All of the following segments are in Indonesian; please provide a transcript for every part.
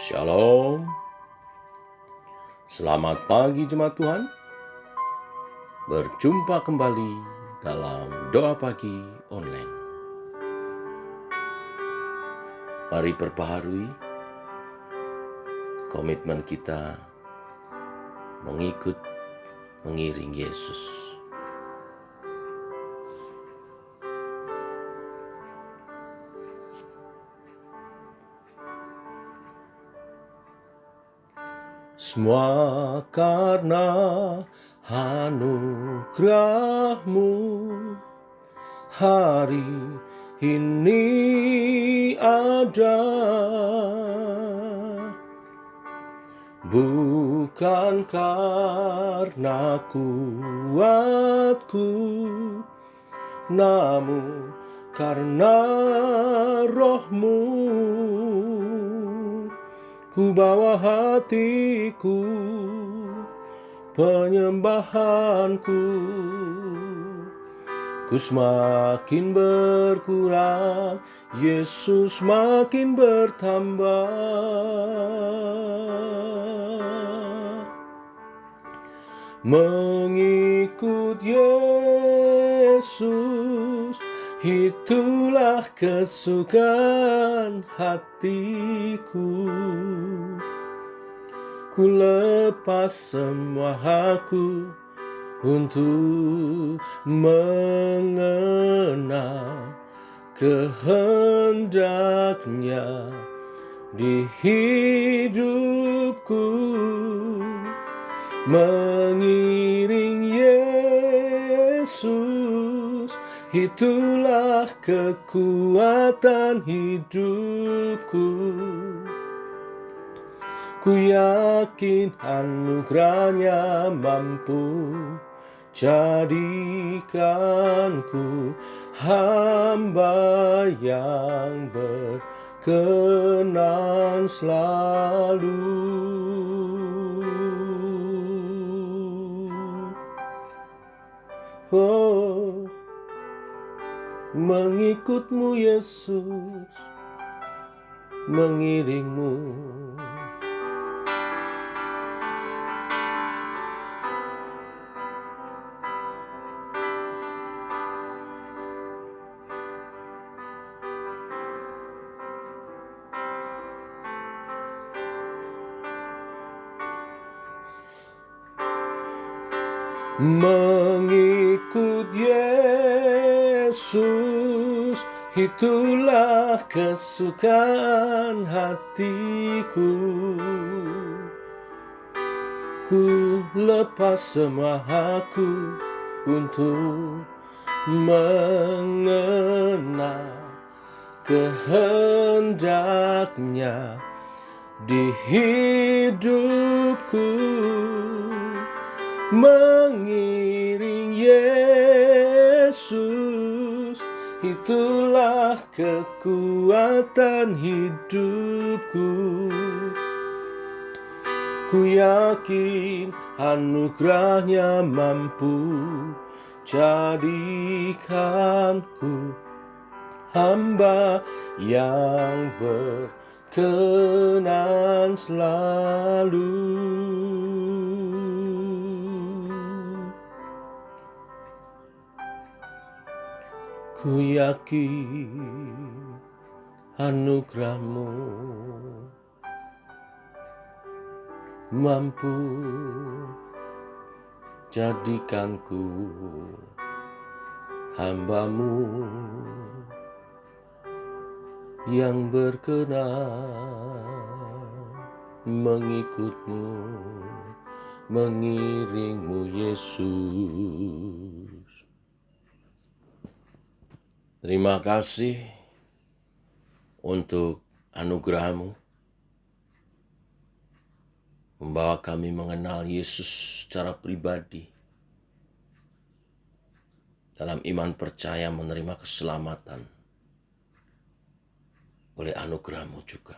Shalom, selamat pagi jemaat Tuhan. Berjumpa kembali dalam doa pagi online. Mari perbaharui komitmen kita mengiring Yesus. Semua karena anugerah-Mu hari ini ada, bukan karena kuatku, namun karena Roh-Mu. Ku bawa hatiku, penyembahanku, ku semakin berkurang, Yesus makin bertambah. Mengikut Yesus, itulah kesukaan hatiku. Ku lepas semua hakku untuk mengenal kehendaknya di hidupku. Mengiring Yesus, itulah kekuatan hidupku. Ku yakin anugerahnya mampu jadikanku hamba yang berkenan selalu. Oh, mengikut-Mu Yesus, mengiring-Mu. Mengikut Yesus, itulah kesukaan hatiku. Ku lepas semua hakku untuk mengenal kehendaknya di hidupku. Mengiring Yesus, itulah kekuatan hidupku. Ku yakin anugerahnya mampu jadikanku hamba yang berkenan selalu. Ku yakin anugerah-Mu mampu jadikanku hamba-Mu yang berkenan mengikut-Mu, mengiring-Mu Yesus. Terima kasih untuk anugerah-Mu, membawa kami mengenal Yesus secara pribadi. Dalam iman percaya menerima keselamatan oleh anugerah-Mu juga.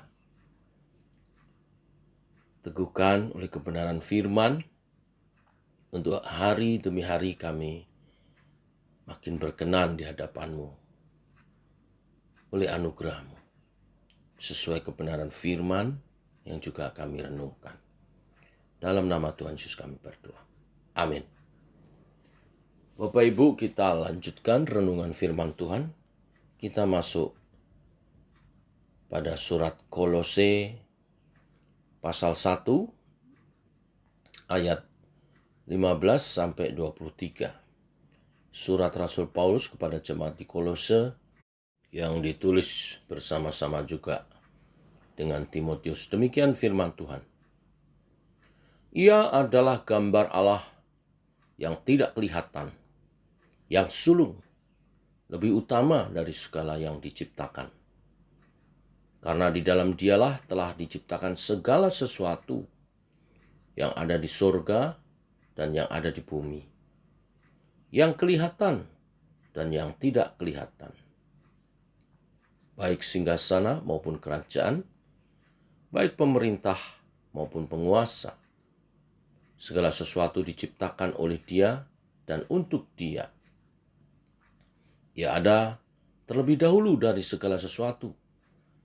Teguhkan oleh kebenaran firman, untuk hari demi hari kami makin berkenan di hadapan-Mu oleh anugerah-Mu. Sesuai kebenaran firman, yang juga kami renungkan. Dalam nama Tuhan Yesus kami berdoa. Amin. Bapak Ibu, kita lanjutkan renungan firman Tuhan. Kita masuk pada surat Kolose pasal 1 ayat 15 sampai 23. Surat Rasul Paulus kepada jemaat di Kolose yang ditulis bersama-sama juga dengan Timotius. Demikian firman Tuhan. Ia adalah gambar Allah yang tidak kelihatan, yang sulung, lebih utama dari segala yang diciptakan. Karena di dalam Dialah telah diciptakan segala sesuatu yang ada di surga dan yang ada di bumi, yang kelihatan dan yang tidak kelihatan, baik singgasana maupun kerajaan, baik pemerintah maupun penguasa. Segala sesuatu diciptakan oleh Dia dan untuk Dia. Ia ada terlebih dahulu dari segala sesuatu,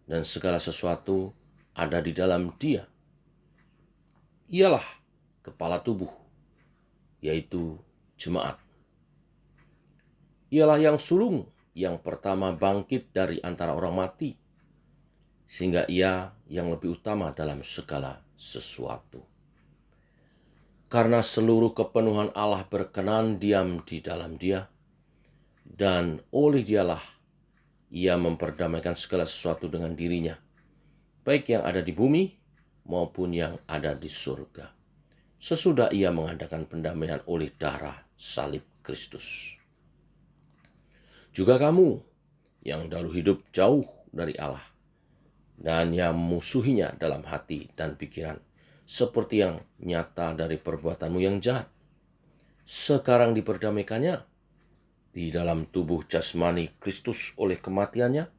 dan segala sesuatu ada di dalam Dia. Ialah kepala tubuh, yaitu jemaat. Ialah yang sulung yang pertama bangkit dari antara orang mati, sehingga Ia yang lebih utama dalam segala sesuatu. Karena seluruh kepenuhan Allah berkenan diam di dalam Dia, dan oleh Dialah Ia memperdamaikan segala sesuatu dengan dirinya, baik yang ada di bumi maupun yang ada di surga, sesudah Ia mengadakan pendamaian oleh darah salib Kristus. Juga kamu yang dahulu hidup jauh dari Allah dan yang memusuhinya dalam hati dan pikiran, seperti yang nyata dari perbuatanmu yang jahat, sekarang diperdamaikannya di dalam tubuh jasmani Kristus oleh kematiannya,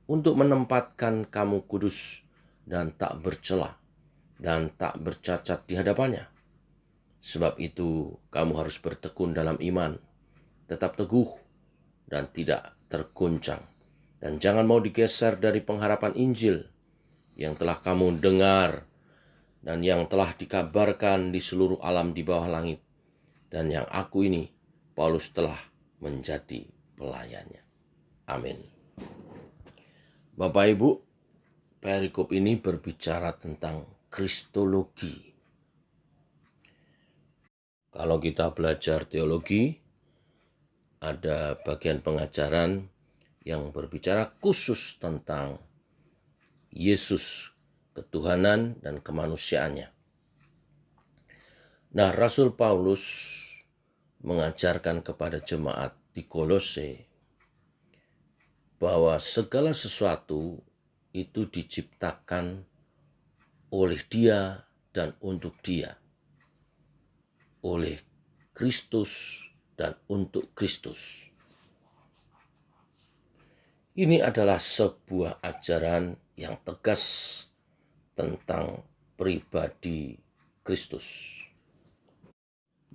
untuk menempatkan kamu kudus dan tak bercela dan tak bercacat di hadapannya. Sebab itu kamu harus bertekun dalam iman, tetap teguh dan tidak tergoncang, dan jangan mau digeser dari pengharapan Injil yang telah kamu dengar dan yang telah dikabarkan di seluruh alam di bawah langit, dan yang aku ini, Paulus, telah menjadi pelayannya. Amin. Bapak Ibu, perikop ini berbicara tentang kristologi. Kalau kita belajar teologi, ada bagian pengajaran yang berbicara khusus tentang Yesus, ketuhanan dan kemanusiaannya. Nah, Rasul Paulus mengajarkan kepada jemaat di Kolose bahwa segala sesuatu itu diciptakan oleh Dia dan untuk Dia, oleh Kristus dan untuk Kristus. Ini adalah sebuah ajaran yang tegas tentang pribadi Kristus.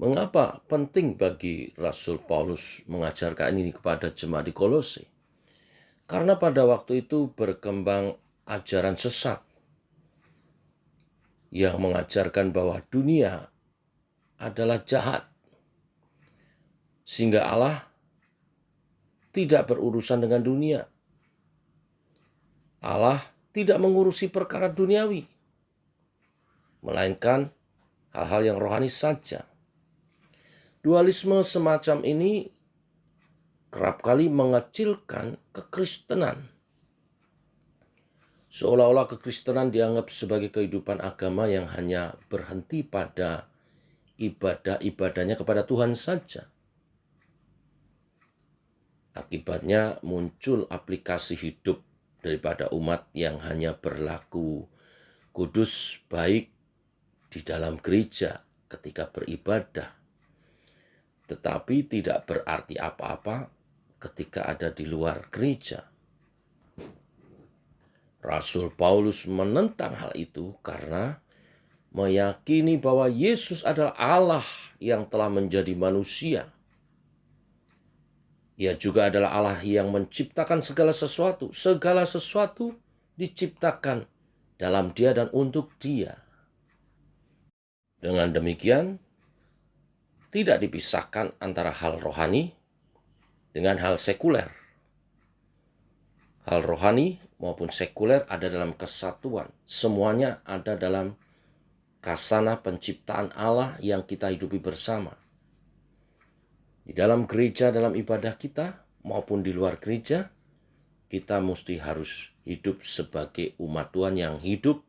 Mengapa penting bagi Rasul Paulus mengajarkan ini kepada jemaat di Kolose? Karena pada waktu itu berkembang ajaran sesat yang mengajarkan bahwa dunia adalah jahat, sehingga Allah tidak berurusan dengan dunia. Allah tidak mengurusi perkara duniawi, melainkan hal-hal yang rohani saja. Dualisme semacam ini kerap kali mengecilkan kekristenan. Seolah-olah kekristenan dianggap sebagai kehidupan agama yang hanya berhenti pada ibadah-ibadahnya kepada Tuhan saja. Akibatnya muncul aplikasi hidup daripada umat yang hanya berlaku kudus baik di dalam gereja ketika beribadah, tetapi tidak berarti apa-apa ketika ada di luar gereja. Rasul Paulus menentang hal itu karena meyakini bahwa Yesus adalah Allah yang telah menjadi manusia. Ia juga adalah Allah yang menciptakan segala sesuatu. Segala sesuatu diciptakan dalam Dia dan untuk Dia. Dengan demikian, tidak dipisahkan antara hal rohani dengan hal sekuler. Hal rohani maupun sekuler ada dalam kesatuan. Semuanya ada dalam kasana penciptaan Allah yang kita hidupi bersama. Di dalam gereja, dalam ibadah kita, maupun di luar gereja, kita mesti harus hidup sebagai umat Tuhan yang hidup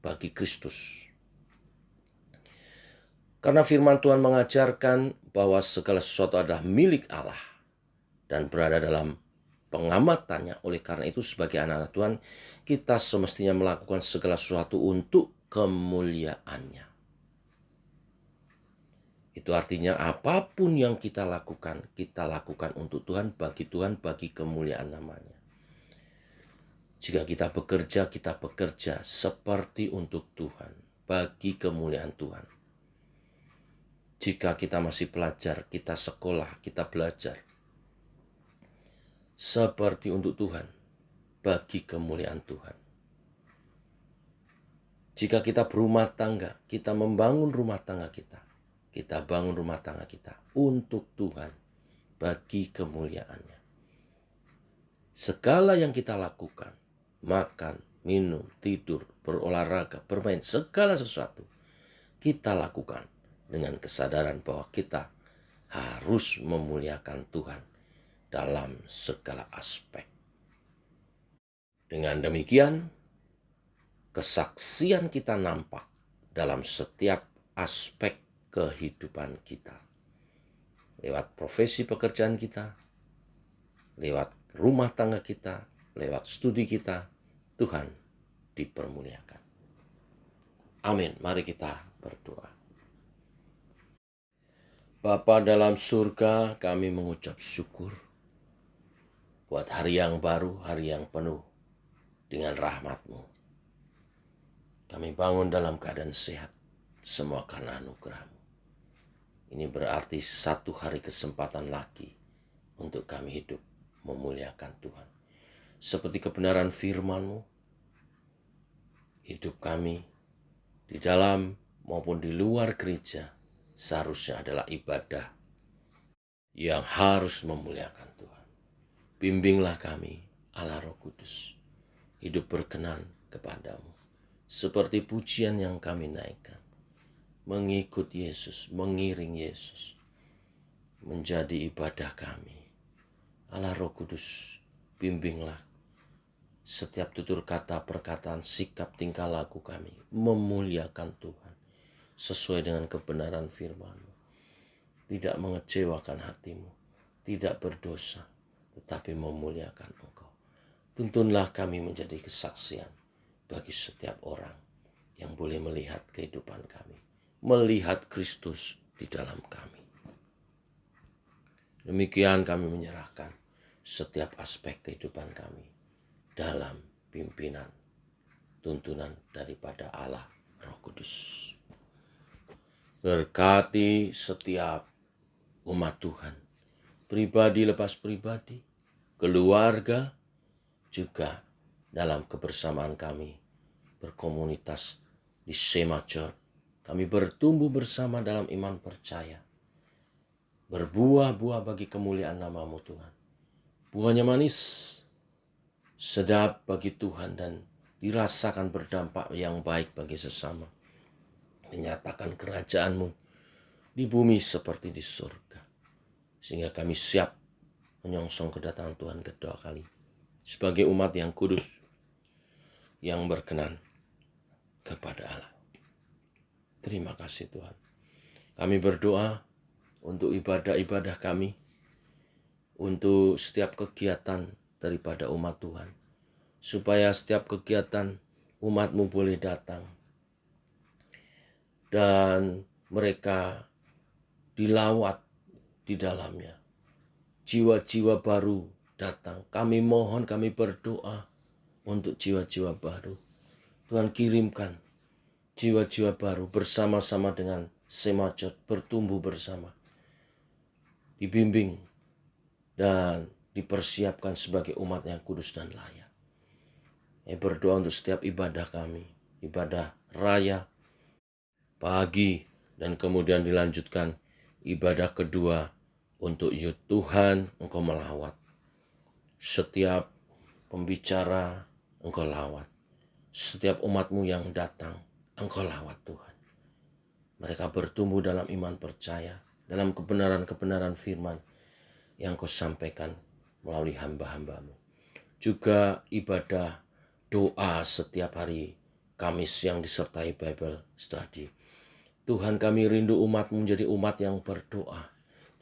bagi Kristus. Karena firman Tuhan mengajarkan bahwa segala sesuatu adalah milik Allah dan berada dalam pengamatannya. Oleh karena itu sebagai anak-anak Tuhan, kita semestinya melakukan segala sesuatu untuk kemuliaannya. Itu artinya apapun yang kita lakukan untuk Tuhan, bagi kemuliaan namanya. Jika kita bekerja seperti untuk Tuhan, bagi kemuliaan Tuhan. Jika kita masih pelajar, kita sekolah, kita belajar. Seperti untuk Tuhan, bagi kemuliaan Tuhan. Jika kita berumah tangga, kita membangun rumah tangga kita. Kita bangun rumah tangga kita untuk Tuhan, bagi kemuliaannya. Segala yang kita lakukan, makan, minum, tidur, berolahraga, bermain, segala sesuatu, kita lakukan dengan kesadaran bahwa kita harus memuliakan Tuhan dalam segala aspek. Dengan demikian, kesaksian kita nampak dalam setiap aspek kehidupan kita. Lewat profesi pekerjaan kita, lewat rumah tangga kita, lewat studi kita, Tuhan dipermuliakan. Amin. Mari kita berdoa. Bapa dalam surga, kami mengucap syukur buat hari yang baru, hari yang penuh dengan rahmat-Mu. Kami bangun dalam keadaan sehat, semua karena anugerah-Mu. Ini berarti satu hari kesempatan lagi untuk kami hidup memuliakan Tuhan. Seperti kebenaran firman-Mu, hidup kami di dalam maupun di luar gereja seharusnya adalah ibadah yang harus memuliakan Tuhan. Bimbinglah kami, Allah Roh Kudus, hidup berkenan kepadamu. Seperti pujian yang kami naikkan, mengikut Yesus, mengiring Yesus, menjadi ibadah kami. Allah Roh Kudus, bimbinglah setiap tutur kata, perkataan, sikap, tingkah laku kami, memuliakan Tuhan sesuai dengan kebenaran firman-Mu. Tidak mengecewakan hati-Mu, tidak berdosa, tetapi memuliakan Engkau. Tuntunlah kami menjadi kesaksian bagi setiap orang yang boleh melihat kehidupan kami, melihat Kristus di dalam kami. Demikian kami menyerahkan setiap aspek kehidupan kami dalam pimpinan, tuntunan daripada Allah Roh Kudus. Berkati setiap umat Tuhan, pribadi lepas pribadi, keluarga, juga dalam kebersamaan kami berkomunitas di Shema Church. Kami bertumbuh bersama dalam iman percaya, berbuah-buah bagi kemuliaan nama-Mu Tuhan. Buahnya manis, sedap bagi Tuhan dan dirasakan berdampak yang baik bagi sesama. Menyatakan kerajaan-Mu di bumi seperti di surga. Sehingga kami siap menyongsong kedatangan Tuhan kedua kali. Sebagai umat yang kudus, yang berkenan kepada Allah. Terima kasih Tuhan. Kami berdoa untuk ibadah-ibadah kami, untuk setiap kegiatan daripada umat Tuhan. Supaya setiap kegiatan umat-Mu boleh datang. Dan mereka dilawat di dalamnya. Jiwa-jiwa baru datang. Kami mohon, kami berdoa untuk jiwa-jiwa baru. Tuhan kirimkan jiwa-jiwa baru bersama-sama dengan Shema Church, bertumbuh bersama. Dibimbing dan dipersiapkan sebagai umat yang kudus dan layak. Berdoa untuk setiap ibadah kami, ibadah raya, pagi, dan kemudian dilanjutkan ibadah kedua untuk Tuhan Engkau melawat. Setiap pembicara Engkau lawat. Setiap umat-Mu yang datang Engkau lawat Tuhan. Mereka bertumbuh dalam iman percaya, dalam kebenaran-kebenaran firman yang Kau sampaikan melalui hamba-hamba-Mu. Juga ibadah doa setiap hari Kamis yang disertai Bible Study. Tuhan, kami rindu umat-Mu menjadi umat yang berdoa.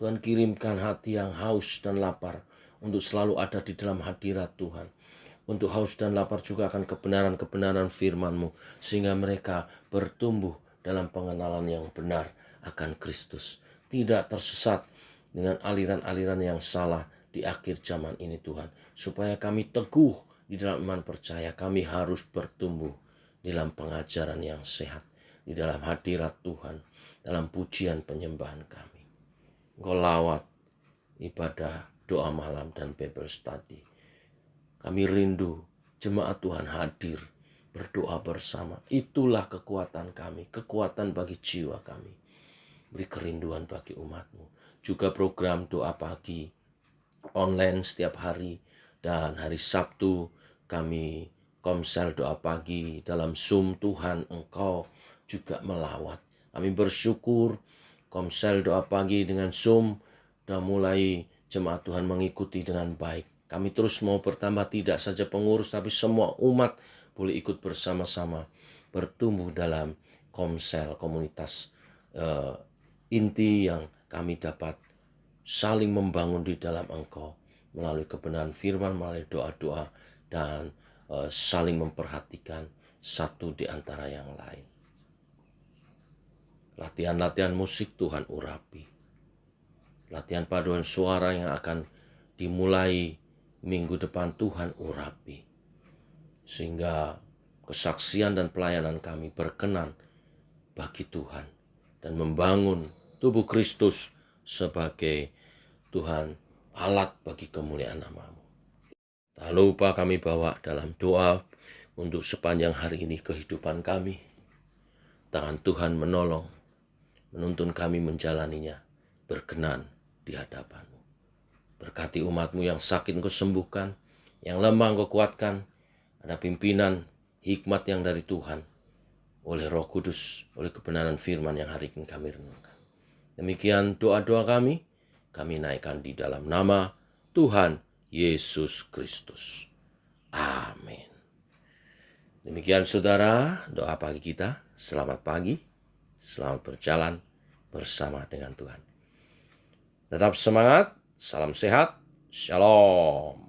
Tuhan, kirimkan hati yang haus dan lapar untuk selalu ada di dalam hadirat Tuhan. Untuk haus dan lapar juga akan kebenaran-kebenaran firman-Mu, sehingga mereka bertumbuh dalam pengenalan yang benar akan Kristus. Tidak tersesat dengan aliran-aliran yang salah di akhir zaman ini Tuhan. Supaya kami teguh di dalam iman percaya, kami harus bertumbuh dalam pengajaran yang sehat, di dalam hadirat Tuhan, dalam pujian penyembahan kami. Engkau lawat ibadah, doa malam, dan Bible Study. Kami rindu jemaat Tuhan hadir, berdoa bersama. Itulah kekuatan kami, kekuatan bagi jiwa kami. Beri kerinduan bagi umat-Mu. Juga program doa pagi online setiap hari, dan hari Sabtu kami komsel doa pagi dalam Zoom. Tuhan, Engkau juga melawat. Kami bersyukur komsel doa pagi dengan Zoom dan mulai jemaat Tuhan mengikuti dengan baik. Kami terus mau bertambah, tidak saja pengurus, tapi semua umat boleh ikut bersama-sama bertumbuh dalam komsel, komunitas inti yang kami dapat saling membangun di dalam Engkau melalui kebenaran firman, melalui doa-doa, dan saling memperhatikan satu di antara yang lain. Latihan-latihan musik Tuhan urapi. Latihan paduan suara yang akan dimulai minggu depan Tuhan urapi. Sehingga kesaksian dan pelayanan kami berkenan bagi Tuhan dan membangun tubuh Kristus sebagai Tuhan alat bagi kemuliaan nama-Mu. Tak lupa kami bawa dalam doa untuk sepanjang hari ini kehidupan kami. Tangan Tuhan menolong, menuntun kami menjalaninya berkenan di hadapan-Mu. Berkati umat-Mu yang sakit Engkau sembuhkan, yang lemah Engkau kuatkan. Ada pimpinan hikmat yang dari Tuhan, oleh Roh Kudus, oleh kebenaran firman yang hari ini kami renungkan. Demikian doa-doa kami naikkan di dalam nama Tuhan Yesus Kristus. Amin. Demikian saudara, doa pagi kita. Selamat pagi, selamat berjalan bersama dengan Tuhan. Tetap semangat, salam sehat, shalom.